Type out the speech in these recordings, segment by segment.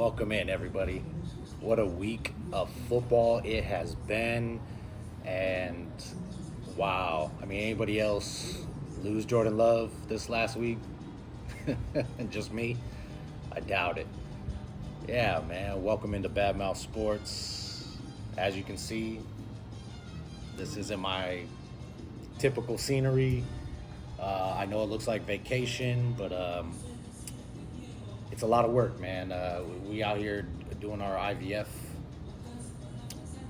Welcome in, everybody. What a week of football it has been. And wow, anybody else lose Jordan Love this last week? And just me? I doubt it. Yeah, man. Welcome into Badmouth Sports. As you can see, this isn't my typical scenery. I know it looks like vacation, but it's a lot of work, man. We out here doing our IVF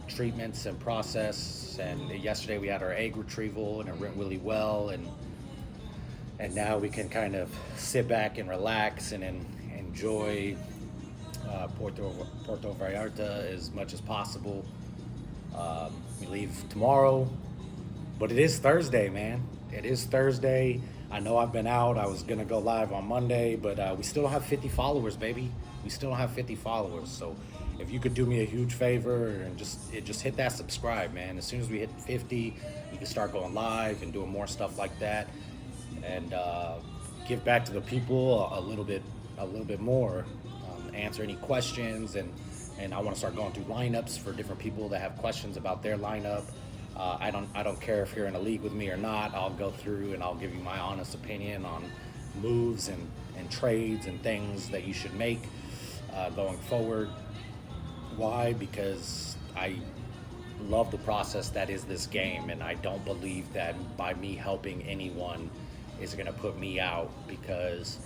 treatments and process, and yesterday we had our egg retrieval, and it went really well, and now we can kind of sit back and relax and enjoy Puerto Vallarta as much as possible. We leave tomorrow, but it is Thursday, man. It is Thursday. I know I've been out. I was going to go live on Monday, but we still don't have 50 followers, baby. We still don't have 50 followers. So if you could do me a huge favor and just hit that subscribe, man. As soon as we hit 50, we can start going live and doing more stuff like that, and give back to the people a little bit more. Answer any questions, and I want to start going through lineups for different people that have questions about their lineup. I don't care if you're in a league with me or not. I'll go through and I'll give you my honest opinion on moves and trades and things that you should make going forward. Why? Because I love the process that is this game, and I don't believe that by me helping anyone is going to put me out, because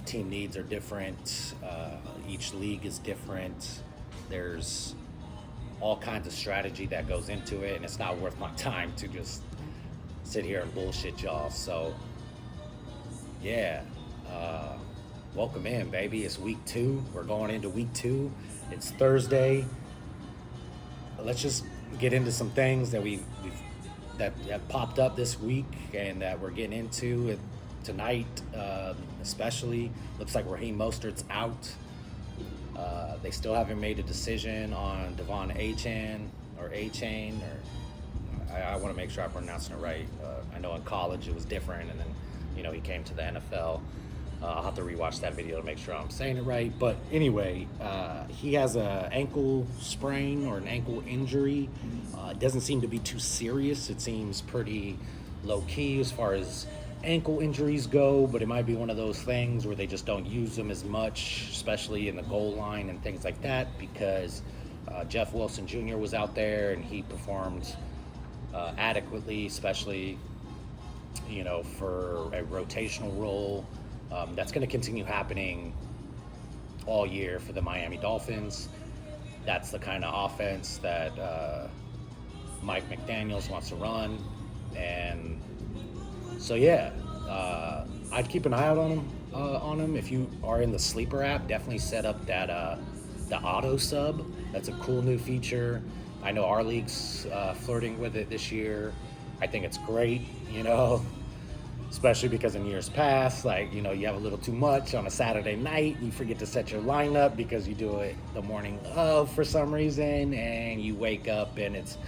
team needs are different. Each league is different. There's all kinds of strategy that goes into it, and it's not worth my time to just sit here and bullshit y'all. So yeah, welcome in, baby. It's week 2. We're going into week 2. It's Thursday. Let's just get into some things that that have popped up this week and that we're getting into tonight. Especially looks like Raheem Mostert's out. They still haven't made a decision on Devon Achane, or I want to make sure I'm pronouncing it right. I know in college it was different, and then he came to the NFL. I'll have to rewatch that video to make sure I'm saying it right. But anyway, he has an ankle sprain or an ankle injury. It doesn't seem to be too serious. It seems pretty low key as far as ankle injuries go, but it might be one of those things where they just don't use them as much, especially in the goal line and things like that, because Jeff Wilson Jr. was out there and he performed adequately, especially for a rotational role. That's going to continue happening all year for the Miami Dolphins. That's the kind of offense that Mike McDaniels wants to run, and so yeah, I'd keep an eye out on him. If you are in the Sleeper app, definitely set up that the auto sub. That's a cool new feature. I know our league's flirting with it this year. I think it's great, especially because in years past, you have a little too much on a Saturday night. You forget to set your lineup because you do it the morning of for some reason, and you wake up and it's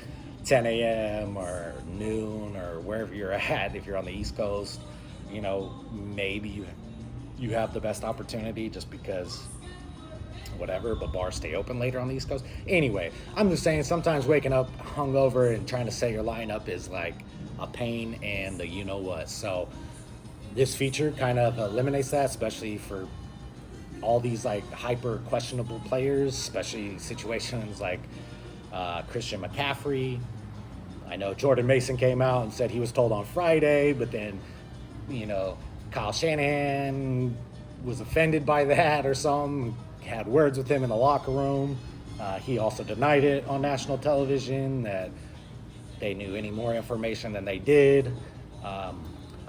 10 a.m. or noon or wherever you're at. If you're on the East Coast, maybe you have the best opportunity just because whatever, but bars stay open later on the East Coast. Anyway, I'm just saying sometimes waking up hungover and trying to set your lineup is like a pain and the what. So this feature kind of eliminates that, especially for all these hyper questionable players, especially situations like Christian McCaffrey. I know Jordan Mason came out and said he was told on Friday, but then, Kyle Shanahan was offended by that or something, had words with him in the locker room. He also denied it on national television that they knew any more information than they did. I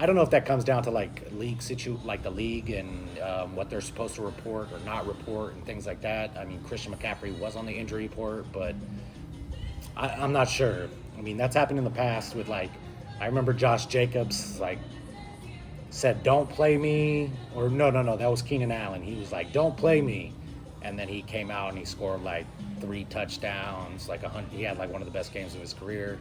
don't know if that comes down to the league and what they're supposed to report or not report and things like that. Christian McCaffrey was on the injury report, but I'm not sure. That's happened in the past with I remember Josh Jacobs said, "Don't play me," or no, that was Keenan Allen. He was like, "Don't play me," and then he came out and he scored 3 touchdowns. He had one of the best games of his career.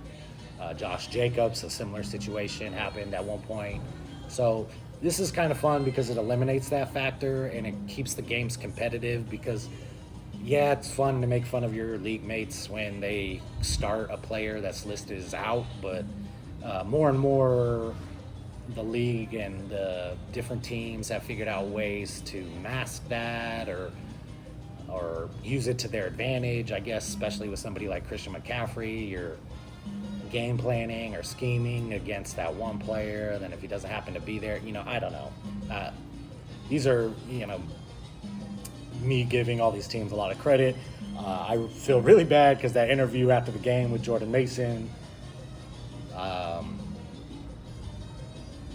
Josh Jacobs, a similar situation happened at one point. So this is kind of fun because it eliminates that factor and it keeps the games competitive because, yeah, it's fun to make fun of your league mates when they start a player that's listed as out, but more and more the league and the different teams have figured out ways to mask that or use it to their advantage, I guess, especially with somebody like Christian McCaffrey. You're game planning or scheming against that one player, then if he doesn't happen to be there, I don't know. These are, me giving all these teams a lot of credit. I feel really bad because that interview after the game with Jordan Mason,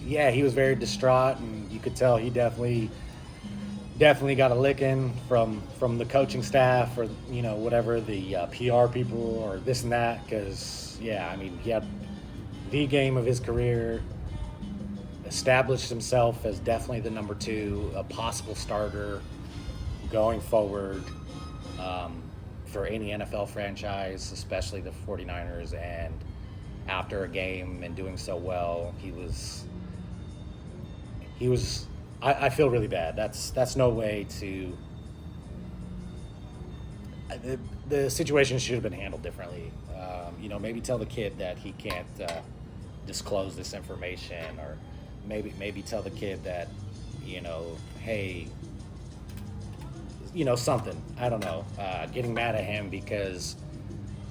yeah, he was very distraught, and you could tell he definitely got a licking from the coaching staff or whatever, the PR people or this and that, because yeah, I mean, he had the game of his career, established himself as definitely the number 2, a possible starter going forward for any NFL franchise, especially the 49ers, and after a game and doing so well, he was I feel really bad. That's no way to. The situation should have been handled differently. Maybe tell the kid that he can't disclose this information, or maybe tell the kid that, hey, something. I don't know. Getting mad at him because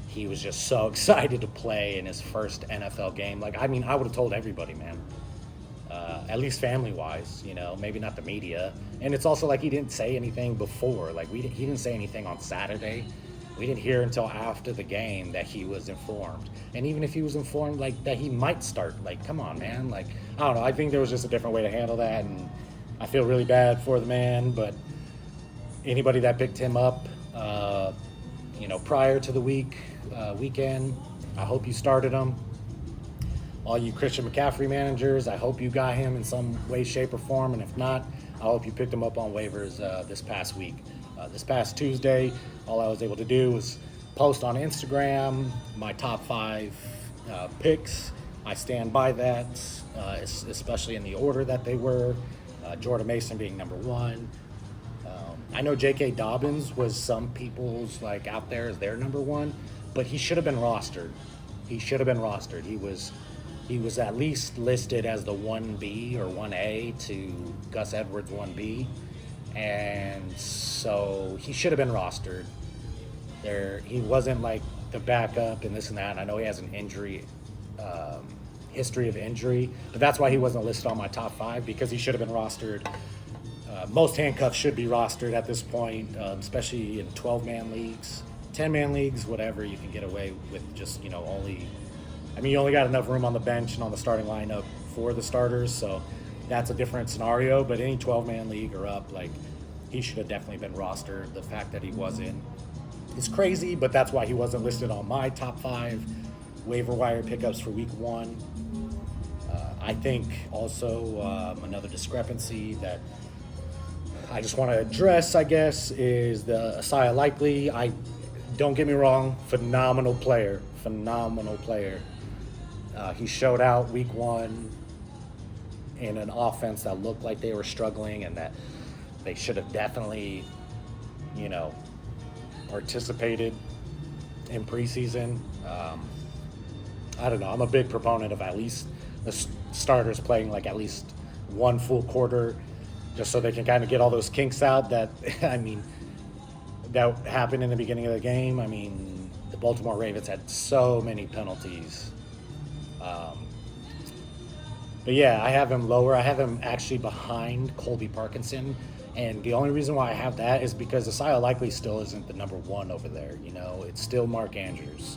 he was just so excited to play in his first NFL game. I would have told everybody, man. At least family-wise, maybe not the media. And it's also he didn't say anything before. He didn't say anything on Saturday. We didn't hear until after the game that he was informed. And even if he was informed, that he might start, come on, man. I don't know. I think there was just a different way to handle that, and I feel really bad for the man. But anybody that picked him up, prior to the weekend, I hope you started him. All you Christian McCaffrey managers, I hope you got him in some way, shape, or form. And if not, I hope you picked him up on waivers this past week. This past Tuesday, all I was able to do was post on Instagram my top 5 picks. I stand by that, especially in the order that they were. Jordan Mason being number 1. I know J.K. Dobbins was some people's out there as their number 1, but he should have been rostered. He was at least listed as the 1B or 1A to Gus Edwards' 1B, and so he should have been rostered. He wasn't the backup and this and that. And I know he has an injury, history of injury, but that's why he wasn't listed on my top 5, because he should have been rostered. Most handcuffs should be rostered at this point, especially in 12-man leagues, 10-man leagues, whatever. You can get away with just only. You only got enough room on the bench and on the starting lineup for the starters, so that's a different scenario. But any 12-man league or up, he should have definitely been rostered. The fact that he wasn't is crazy, but that's why he wasn't listed on my top 5 waiver wire pickups for week 1. I think also another discrepancy that I just want to address, I guess, is the Isaiah Likely. Don't get me wrong, phenomenal player. He showed out week 1 in an offense that looked like they were struggling and that they should have definitely, participated in preseason. I don't know. I'm a big proponent of at least the starters playing at least one full quarter, just so they can kind of get all those kinks out that, that happened in the beginning of the game. The Baltimore Ravens had so many penalties. But yeah, I have him lower. I have him actually behind Colby Parkinson. And the only reason why I have that is because Isaiah Likely still isn't the number 1 over there. It's still Mark Andrews.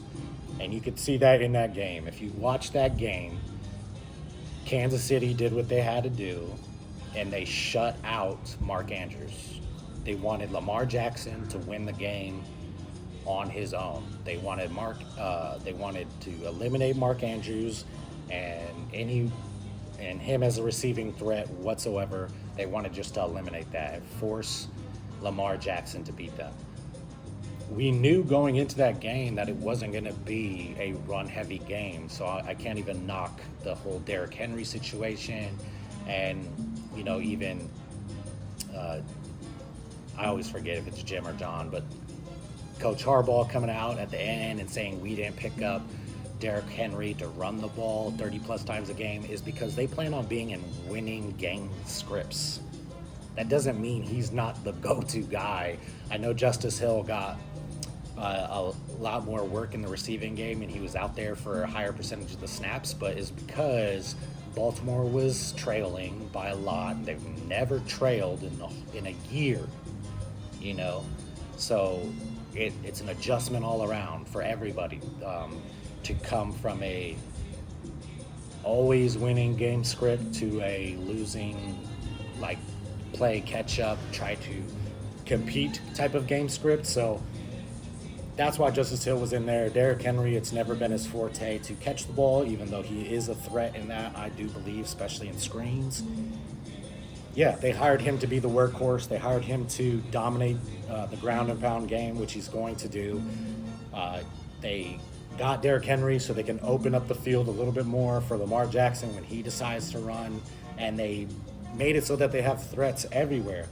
And you could see that in that game. If you watch that game, Kansas City did what they had to do, and they shut out Mark Andrews. They wanted Lamar Jackson to win the game on his own. They wanted to eliminate Mark Andrews and him as a receiving threat whatsoever. They wanted just to eliminate that and force Lamar Jackson to beat them. We knew going into that game that it wasn't going to be a run-heavy game, so I can't even knock the whole Derrick Henry situation And, even I always forget if it's Jim or John, but Coach Harbaugh coming out at the end and saying we didn't pick up Derrick Henry to run the ball 30 plus times a game is because they plan on being in winning game scripts. That doesn't mean he's not the go-to guy. I know Justice Hill got a lot more work in the receiving game, and he was out there for a higher percentage of the snaps, but it's because Baltimore was trailing by a lot. They've never trailed in a year, So it's an adjustment all around for everybody to come from a always winning game script to a losing, like, play catch up, try to compete type of game script. So that's why Justice Hill was in there. Derrick Henry, it's never been his forte to catch the ball, even though he is a threat in that, I do believe, especially in screens. Yeah, they hired him to be the workhorse. They hired him to dominate the ground and pound game, which he's going to do. They got Derrick Henry so they can open up the field a little bit more for Lamar Jackson when he decides to run, and they made it so that they have threats everywhere.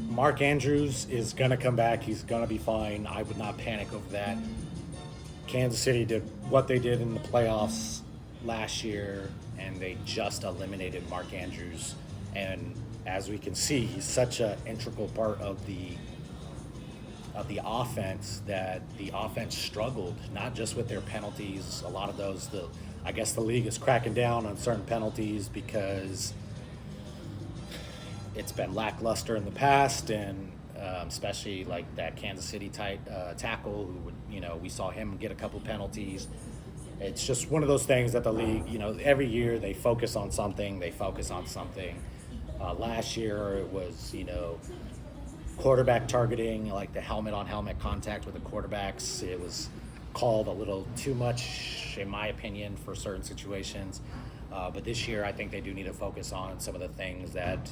Mark Andrews is going to come back. He's going to be fine. I would not panic over that. Kansas City did what they did in the playoffs last year, and they just eliminated Mark Andrews. And as we can see, he's such an integral part of the offense that the offense struggled, not just with their penalties. A lot of those, I guess the league is cracking down on certain penalties because it's been lackluster in the past, and especially like that Kansas City tackle who would, we saw him get a couple penalties. It's just one of those things that the league, every year they focus on something. Last year it was, quarterback targeting, like the helmet-on-helmet contact with the quarterbacks. It was called a little too much, in my opinion, for certain situations. But this year I think they do need to focus on some of the things that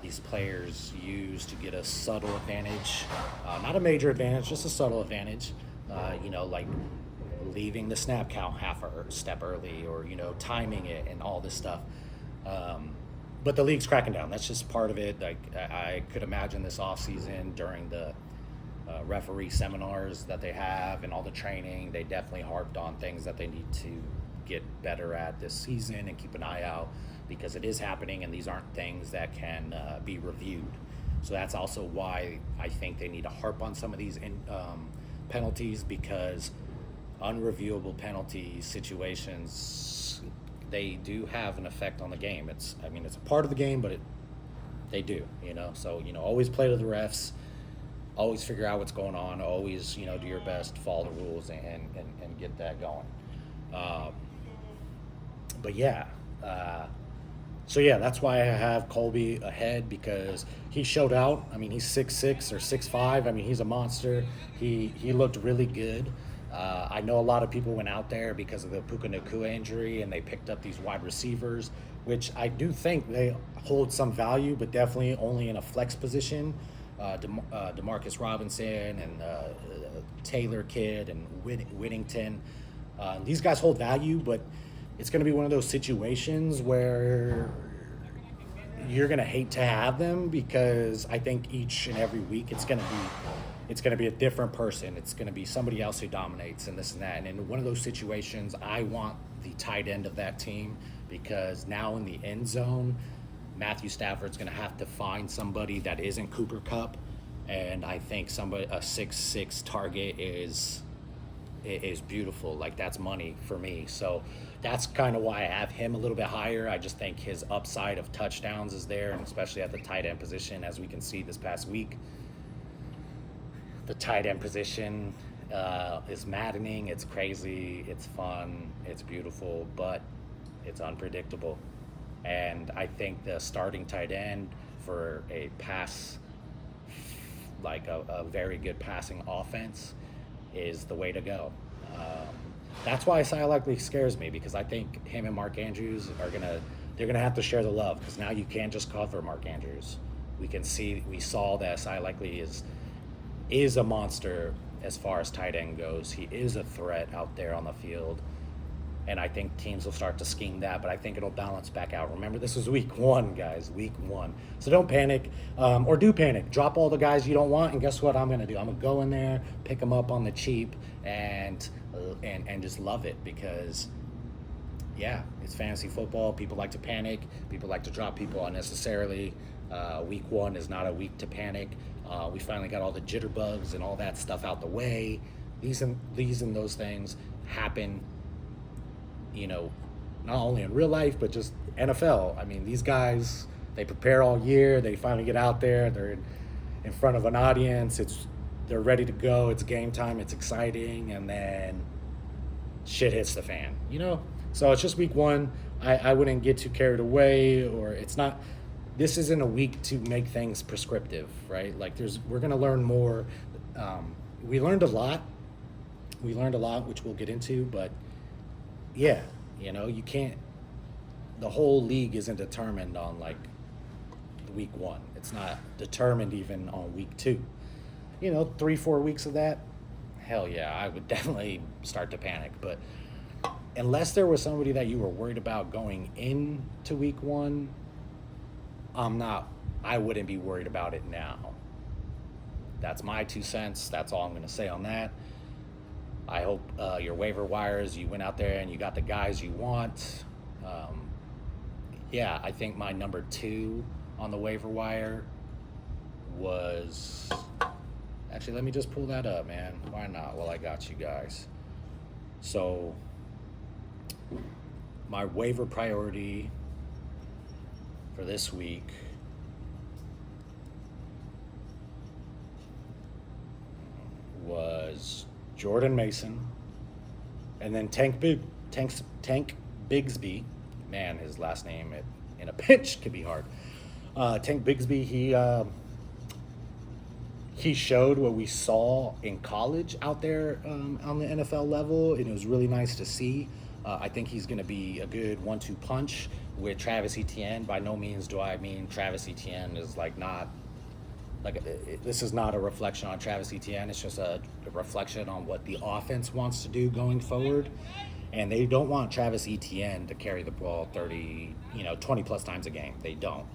these players use to get a subtle advantage, not a major advantage, just a subtle advantage, like leaving the snap count half a step early, or timing it and all this stuff. But the league's cracking down. That's just part of it. Like, I could imagine this off season during the referee seminars that they have and all the training, they definitely harped on things that they need to get better at this season and keep an eye out, because it is happening and these aren't things that can be reviewed. So that's also why I think they need to harp on some of these penalties, because unreviewable penalty situations, they do have an effect on the game. It's a part of the game, but they do, So, always play to the refs, always figure out what's going on, always, do your best, follow the rules and get that going. But yeah, so yeah, that's why I have Colby ahead, because he showed out. He's 6'6" or 6'5". He's a monster. He looked really good. I know a lot of people went out there because of the Puka Nacua injury, and they picked up these wide receivers, which I do think they hold some value, but definitely only in a flex position. Demarcus Robinson and Taylor Kidd and Whittington. These guys hold value, but it's going to be one of those situations where you're going to hate to have them, because I think each and every week it's going to be a different person. It's going to be somebody else who dominates and this and that. And in one of those situations, I want the tight end of that team, because now in the end zone, Matthew Stafford's going to have to find somebody that isn't Cooper Kupp, and I think a 6'6" target is beautiful. Like, that's money for me. So that's kind of why I have him a little bit higher. I just think his upside of touchdowns is there, and especially at the tight end position, as we can see this past week. The tight end position is maddening. It's crazy. It's fun. It's beautiful, but it's unpredictable. And I think the starting tight end for a pass, like a very good passing offense, is the way to go. That's why Isaiah Likely scares me, because I think him and Mark Andrews they're gonna have to share the love, because now you can't just cover Mark Andrews. We saw that Isaiah Likely is a monster as far as tight end goes. He is a threat out there on the field, And I think teams will start to scheme that, but I think it'll balance back out. Remember, this is week one, guys, week one. So don't panic, or do panic. Drop all the guys you don't want, and guess what I'm going to do? I'm going to go in there, pick them up on the cheap, and just love it because, yeah, it's fantasy football. People like to panic. People like to drop people unnecessarily. Week one is not a week to panic. We finally got all the jitterbugs and all that stuff out the way. These and those things happen, not only in real life, but just NFL. I mean, these guys, they prepare all year. They finally get out there. They're in front of an audience. They're ready to go. It's game time. It's exciting. And then shit hits the fan, So it's just week one. I wouldn't get too carried away, or this isn't a week to make things prescriptive, right? Like we're going to learn more. We learned a lot, which we'll get into, but yeah, you can't, the whole league isn't determined on like week one. It's not determined even on week two. 3-4 weeks of that, hell yeah, I would definitely start to panic. But unless there was somebody that you were worried about going into week one, I wouldn't be worried about it now. That's my 2 cents. That's all I'm going to say on that. I hope your waiver wires, you went out there and you got the guys you want. Yeah, I think my number 2 on the waiver wire was... Actually, let me just pull that up, man. Why not? Well, I got you guys. So, my waiver priority for this week was Jordan Mason, and then Tank Bigsby. Man, his last name in a pinch could be hard. Tank Bigsby, he showed what we saw in college out there on the NFL level, and it was really nice to see. I think he's going to be a good 1-2 punch with Travis Etienne. By no means do I mean Travis Etienne is this is not a reflection on Travis Etienne. It's just a reflection on what the offense wants to do going forward. And they don't want Travis Etienne to carry the ball 20 plus times a game. They don't.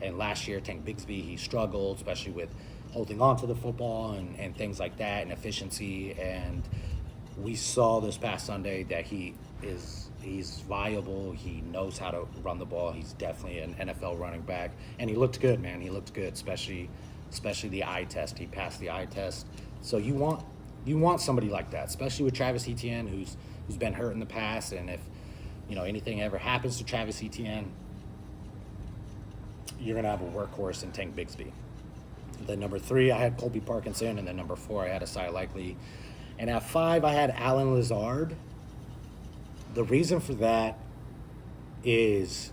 And last year, Tank Bigsby, he struggled, especially with holding on to the football and things like that, and efficiency. And we saw this past Sunday that he's viable. He knows how to run the ball. He's definitely an NFL running back. And he looked good, man. He looked good, especially the eye test. He passed the eye test. So you want somebody like that, especially with Travis Etienne, who's been hurt in the past. And if anything ever happens to Travis Etienne, you're gonna have a workhorse in Tank Bigsby. Then number 3, I had Colby Parkinson, and then number 4, I had Asai Likely, and at 5, I had Alan Lazard. The reason for that is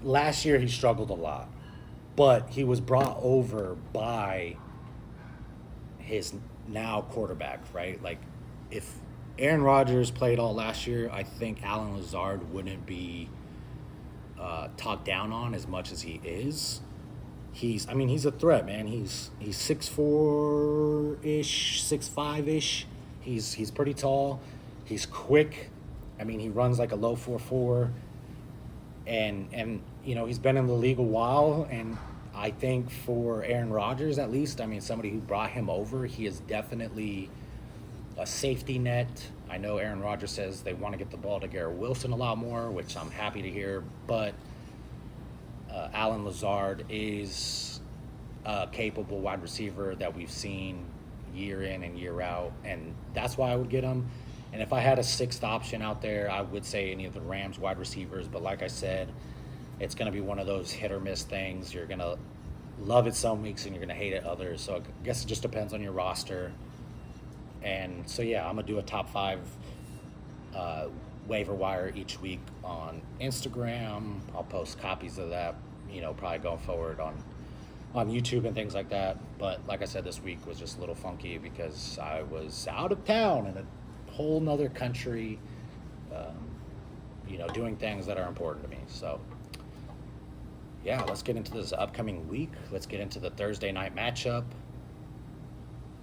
last year he struggled a lot, but he was brought over by his now quarterback, right? Like, if Aaron Rodgers played all last year, I think Alan Lazard wouldn't be talked down on as much as he is. He's a threat, man. He's 6'4"-ish, 6'5"-ish. He's pretty tall. He's quick. He runs like a low 4.4. And he's been in the league a while, and I think for Aaron Rodgers, at least, somebody who brought him over, he is definitely a safety net. I know Aaron Rodgers says they want to get the ball to Garrett Wilson a lot more, which I'm happy to hear, but Alan Lazard is a capable wide receiver that we've seen year in and year out, and that's why I would get him. And if I had a 6th option out there, I would say any of the Rams wide receivers, but like I said, it's going to be one of those hit or miss things. You're going to love it some weeks and you're going to hate it others, so I guess it just depends on your roster. And so, yeah, I'm going to do a top 5 waiver wire each week on Instagram. I'll post copies of that, probably going forward on YouTube and things like that. But like I said, this week was just a little funky because I was out of town in a whole nother country, doing things that are important to me. So, yeah, let's get into this upcoming week. Let's get into the Thursday night matchup.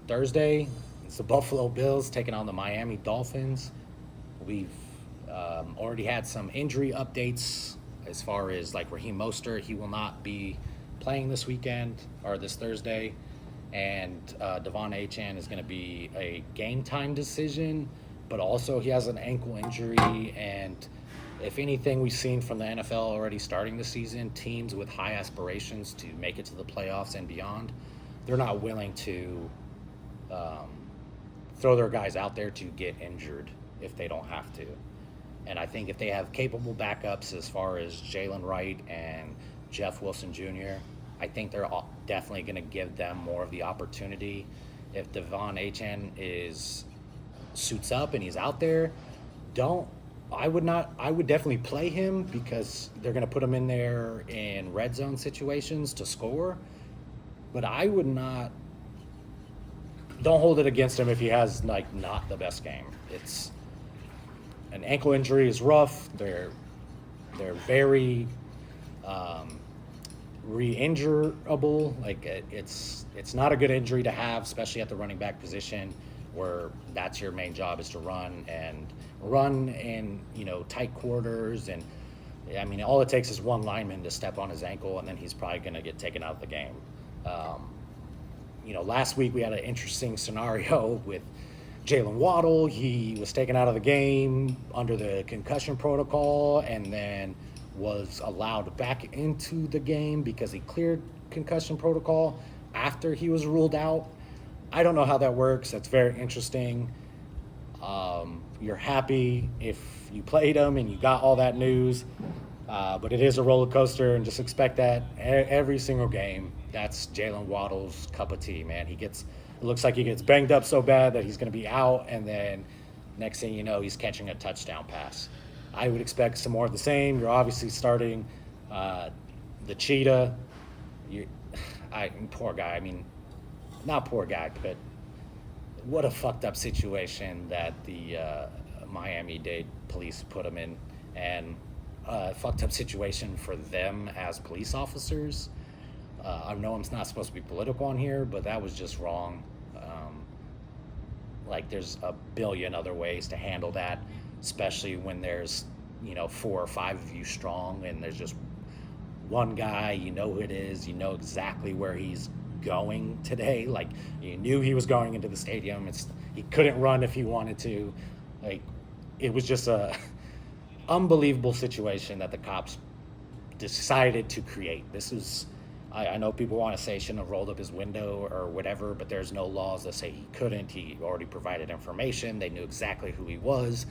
Thursday, It's the Buffalo Bills taking on the Miami Dolphins. We've already had some injury updates as far as like Raheem Mostert. He will not be playing this weekend or this Thursday. And Devon Achane is going to be a game time decision, but also he has an ankle injury. And if anything we've seen from the NFL already starting the season, teams with high aspirations to make it to the playoffs and beyond, they're not willing to throw their guys out there to get injured if they don't have to. And I think if they have capable backups as far as Jalen Wright and Jeff Wilson Jr., I think they're definitely going to give them more of the opportunity. If Devon Achane suits up and he's out there, I would definitely play him because they're going to put him in there in red zone situations to score. But I would not. Don't hold it against him if he has like not the best game. It's an ankle injury is rough. They're very re-injurable. Like it's not a good injury to have, especially at the running back position, where that's your main job is to run in tight quarters. And I mean, all it takes is one lineman to step on his ankle, and then he's probably going to get taken out of the game. Last week we had an interesting scenario with Jalen Waddle. He was taken out of the game under the concussion protocol and then was allowed back into the game because he cleared concussion protocol after he was ruled out. I don't know how that works. That's very interesting. You're happy if you played him and you got all that news, but it is a roller coaster, and just expect that every single game. That's Jalen Waddle's cup of tea, man. It looks like he gets banged up so bad that he's going to be out, and then next thing you know, he's catching a touchdown pass. I would expect some more of the same. You're obviously starting the cheetah. Poor guy. I mean, not poor guy, but what a fucked up situation that the Miami-Dade police put him in, and fucked up situation for them as police officers. I know I'm not supposed to be political on here, but that was just wrong. There's a billion other ways to handle that, especially when there's 4 or 5 of you strong and there's just one guy. You know who it is. You know exactly where he's going today. Like, you knew he was going into the stadium. He couldn't run if he wanted to. It was just a unbelievable situation that the cops decided to create. I know people want to say he shouldn't have rolled up his window or whatever, but there's no laws that say he couldn't. He already provided information. They knew exactly who he was.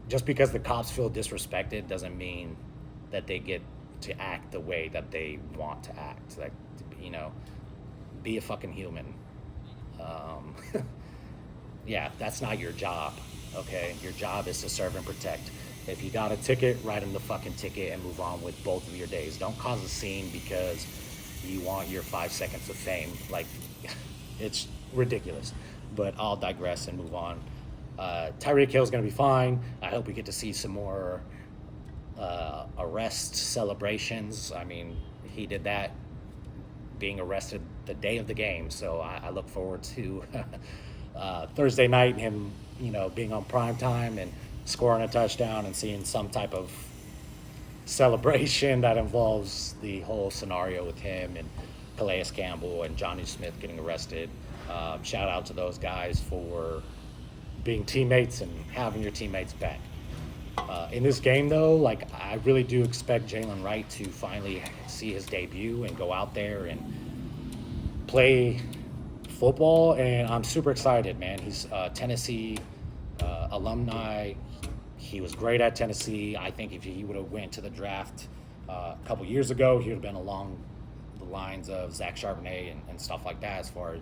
Just because the cops feel disrespected doesn't mean that they get to act the way that they want to act. Be a fucking human. Yeah, that's not your job, okay? Your job is to serve and protect. If you got a ticket, write him the fucking ticket and move on with both of your days. Don't cause a scene because you want your 5 seconds of fame. It's ridiculous. But I'll digress and move on. Tyreek Hill's going to be fine. I hope we get to see some more arrest celebrations. I mean, he did that being arrested the day of the game. So I look forward to Thursday night and him, being on prime time and scoring a touchdown and seeing some type of celebration that involves the whole scenario with him and Calais Campbell and Johnny Smith getting arrested. Shout out to those guys for being teammates and having your teammates back. In this game, though, I really do expect Jalen Wright to finally see his debut and go out there and play football, and I'm super excited, man. He's Tennessee alumni. He was great at Tennessee. I think if he would have went to the draft a couple years ago, he would have been along the lines of Zach Charbonnet and stuff like that as far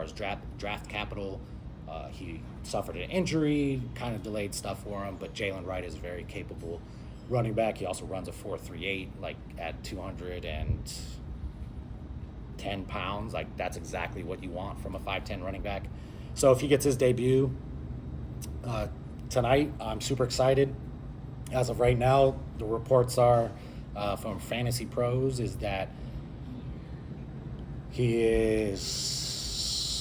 as draft capital. He suffered an injury, kind of delayed stuff for him, but Jalen Wright is a very capable running back. He also runs a 4.38, at 210 pounds. That's exactly what you want from a 5'10 running back. So if he gets his debut tonight, I'm super excited. As of right now, the reports are from Fantasy Pros is that he is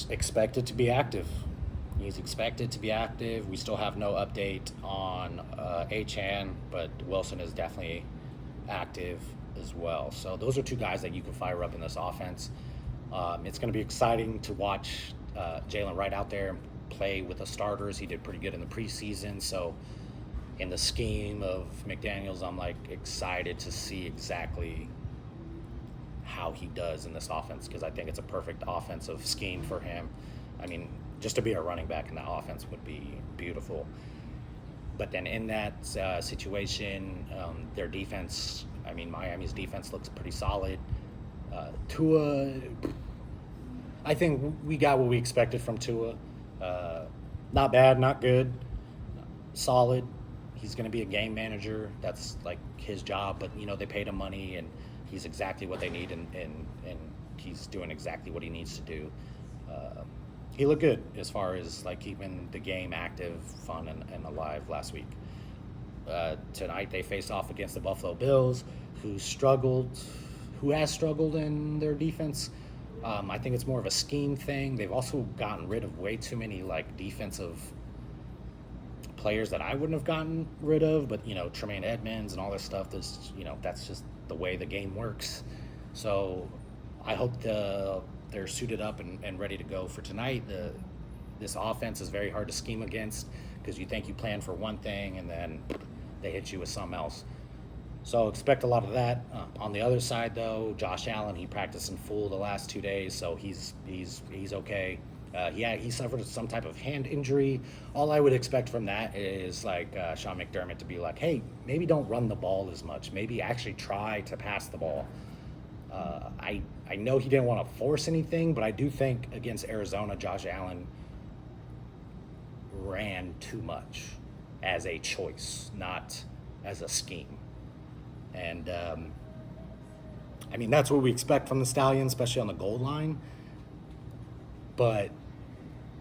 is expected to be active. He's expected to be active. We still have no update on Achan, but Wilson is definitely active as well. So those are two guys that you can fire up in this offense. It's going to be exciting to watch Jalen Wright out there and play with the starters. He did pretty good in the preseason. So in the scheme of McDaniels, I'm like excited to see exactly how he does in this offense, because I think it's a perfect offensive scheme for him. I mean, just to be a running back in that offense would be beautiful. But then in that situation, their defense, I mean, Miami's defense looks pretty solid. Tua, I think we got what we expected from Tua. Not bad, not good, solid. He's going to be a game manager. That's like his job, but they paid him money, and he's exactly what they need, and he's doing exactly what he needs to do. He looked good as far as like keeping the game active, fun, and alive last week. Tonight they face off against the Buffalo Bills, who has struggled in their defense. I think it's more of a scheme thing. They've also gotten rid of way too many like defensive players that I wouldn't have gotten rid of, but Tremaine Edmonds and all this stuff, that's just the way the game works. So I hope they're suited up and ready to go for tonight. This offense is very hard to scheme against, because you think you plan for one thing and then they hit you with something else. So expect a lot of that. On the other side, though, Josh Allen, he practiced in full the last 2 days, so he's okay. He suffered some type of hand injury. All I would expect from that is like Sean McDermott to be like, hey, maybe don't run the ball as much. Maybe actually try to pass the ball. I know he didn't want to force anything, but I do think against Arizona, Josh Allen ran too much as a choice, not as a scheme. And, I mean, that's what we expect from the Stallions, especially on the goal line. But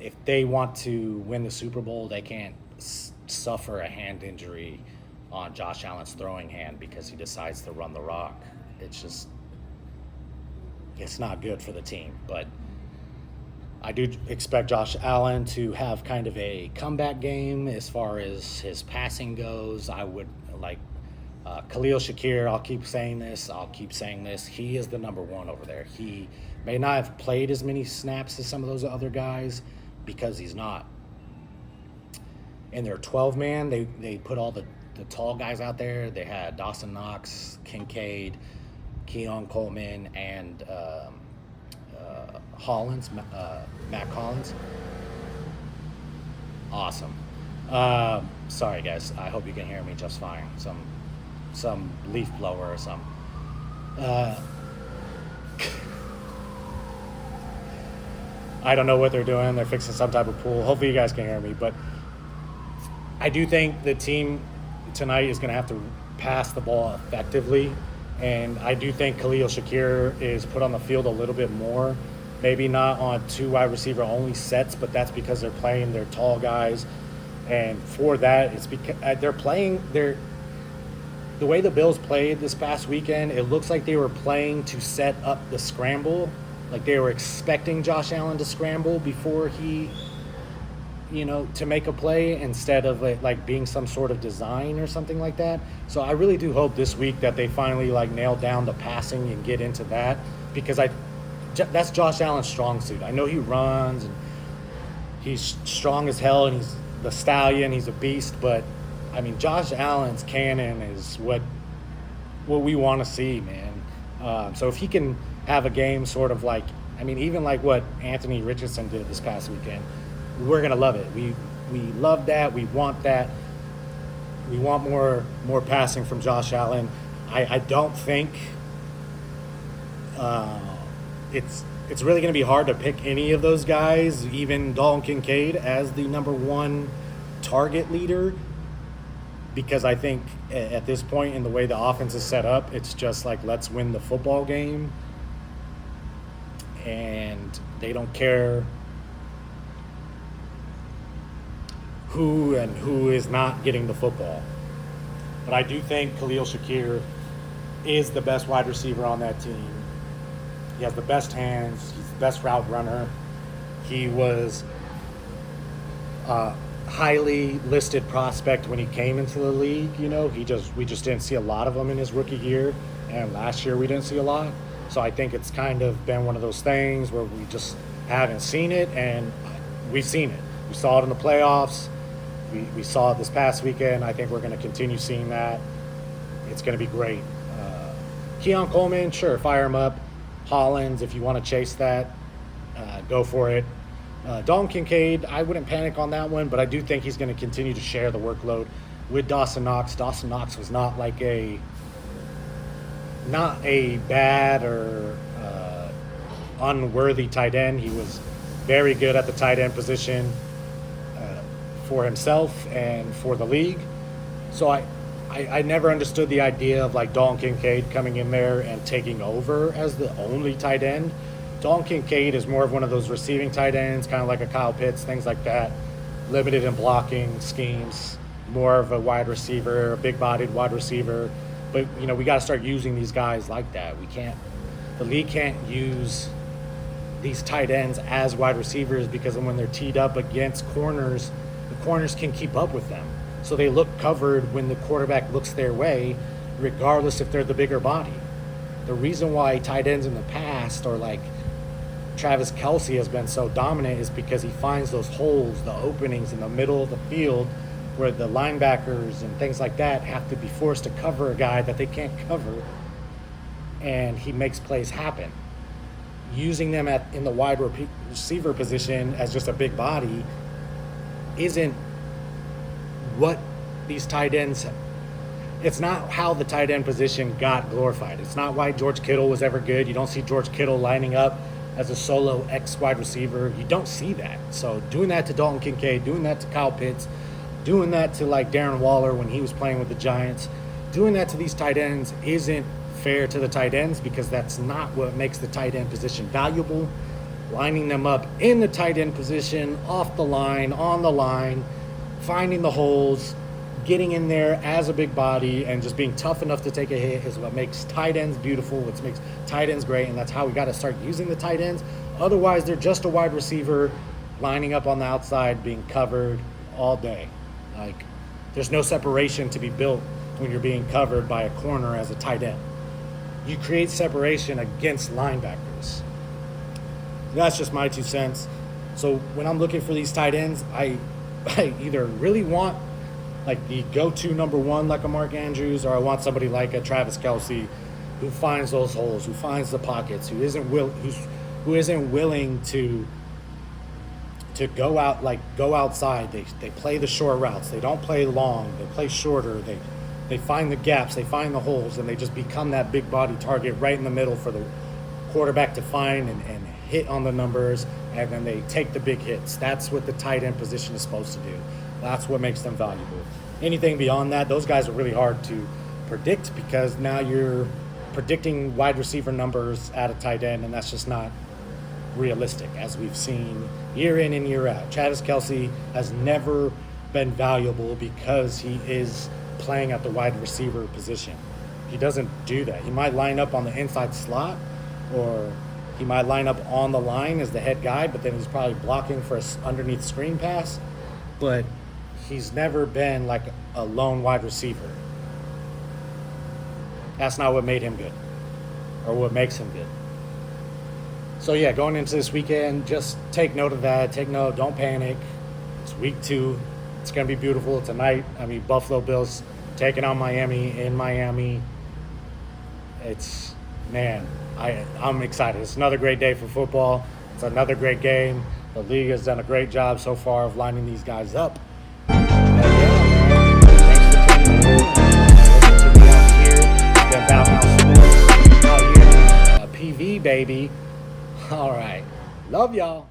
if they want to win the Super Bowl, they can't suffer a hand injury on Josh Allen's throwing hand because he decides to run the rock. It's not good for the team. But I do expect Josh Allen to have kind of a comeback game as far as his passing goes. I would like Khalil Shakir. I'll keep saying this. He is the number one over there. He may not have played as many snaps as some of those other guys because he's not. In their 12-man, they put all the tall guys out there. They had Dawson Knox, Kincaid, Keon Coleman, and Matt Collins. Awesome. Sorry, guys. I hope you can hear me just fine. Some leaf blower or something. I don't know what they're doing. They're fixing some type of pool. Hopefully you guys can hear me. But I do think the team tonight is going to have to pass the ball effectively. And I do think Khalil Shakir is put on the field a little bit more. Maybe not on 2 wide receiver only sets, but that's because they're playing their tall guys. And for that, it's because the way the Bills played this past weekend, it looks like they were playing to set up the scramble. Like they were expecting Josh Allen to scramble before he, to make a play instead of like being some sort of design or something like that. So I really do hope this week that they finally nail down the passing and get into that, because that's Josh Allen's strong suit. I know he runs and he's strong as hell and he's the stallion, he's a beast, but I mean, Josh Allen's cannon is what we want to see, man. So if he can have a game sort of even like what Anthony Richardson did this past weekend, we're going to love it. We love that. We want that. We want more passing from Josh Allen. I don't think it's really going to be hard to pick any of those guys, even Dalton Kincaid, as the number one target leader, because I think at this point in the way the offense is set up, it's just like, let's win the football game. And they don't care who is not getting the football. But I do think Khalil Shakir is the best wide receiver on that team. He has the best hands. He's the best route runner. He was a highly listed prospect when he came into the league. We just didn't see a lot of him in his rookie year, and last year we didn't see a lot. So I think it's kind of been one of those things where we just haven't seen it, and we've seen it. We saw it in the playoffs. We saw it this past weekend. I think we're going to continue seeing that. It's going to be great. Keon Coleman, sure, fire him up. Hollins, if you want to chase that, go for it. Dalton Kincaid, I wouldn't panic on that one, but I do think he's going to continue to share the workload with Dawson Knox. Dawson Knox was not a bad or unworthy tight end. He was very good at the tight end position for himself and for the league. So I never understood the idea of like Dalton Kincaid coming in there and taking over as the only tight end. Dalton Kincaid is more of one of those receiving tight ends, kind of like a Kyle Pitts, things like that. Limited in blocking schemes, more of a wide receiver, a big-bodied wide receiver. But, we got to start using these guys like that. The league can't use these tight ends as wide receivers because when they're teed up against corners, the corners can keep up with them. So they look covered when the quarterback looks their way, regardless if they're the bigger body. The reason why tight ends in the past are like Travis Kelce has been so dominant is because he finds those holes, the openings in the middle of the field where the linebackers and things like that have to be forced to cover a guy that they can't cover, and he makes plays happen. Using them in the wide receiver position as just a big body isn't what these tight ends. It's not how the tight end position got glorified. It's not why George Kittle was ever good. You don't see George Kittle lining up as a solo X wide receiver. You don't see that. So doing that to Dalton Kincaid, doing that to Kyle Pitts, doing that to like Darren Waller when he was playing with the Giants, doing that to these tight ends isn't fair to the tight ends because that's not what makes the tight end position valuable. Lining them up in the tight end position, off the line, on the line, finding the holes, getting in there as a big body and just being tough enough to take a hit is what makes tight ends beautiful, what makes tight ends great, and that's how we got to start using the tight ends. Otherwise, they're just a wide receiver lining up on the outside, being covered all day. Like, there's no separation to be built when you're being covered by a corner as a tight end. You create separation against linebackers. That's just my 2 cents. So when I'm looking for these tight ends, I either really want like the go-to number one like a Mark Andrews, or I want somebody like a Travis Kelce who finds those holes, who finds the pockets, who isn't willing to go outside. They play the short routes. They don't play long. They play shorter. They find the gaps. They find the holes, and they just become that big body target right in the middle for the quarterback to find and hit on the numbers, and then they take the big hits. That's what the tight end position is supposed to do. That's what makes them valuable. Anything beyond that, those guys are really hard to predict because now you're predicting wide receiver numbers at a tight end, and that's just not realistic, as we've seen year in and year out. Travis Kelce has never been valuable because he is playing at the wide receiver position. He doesn't do that. He might line up on the inside slot, or he might line up on the line as the head guy, but then he's probably blocking for an underneath screen pass. But he's never been like a lone wide receiver. That's not what made him good or what makes him good. So yeah, going into this weekend, just take note of that. Take note, don't panic. It's week 2. It's going to be beautiful tonight. Buffalo Bills taking on Miami in Miami. I'm excited. It's another great day for football. It's another great game. The league has done a great job so far of lining these guys up. PV, baby. All right. Love y'all.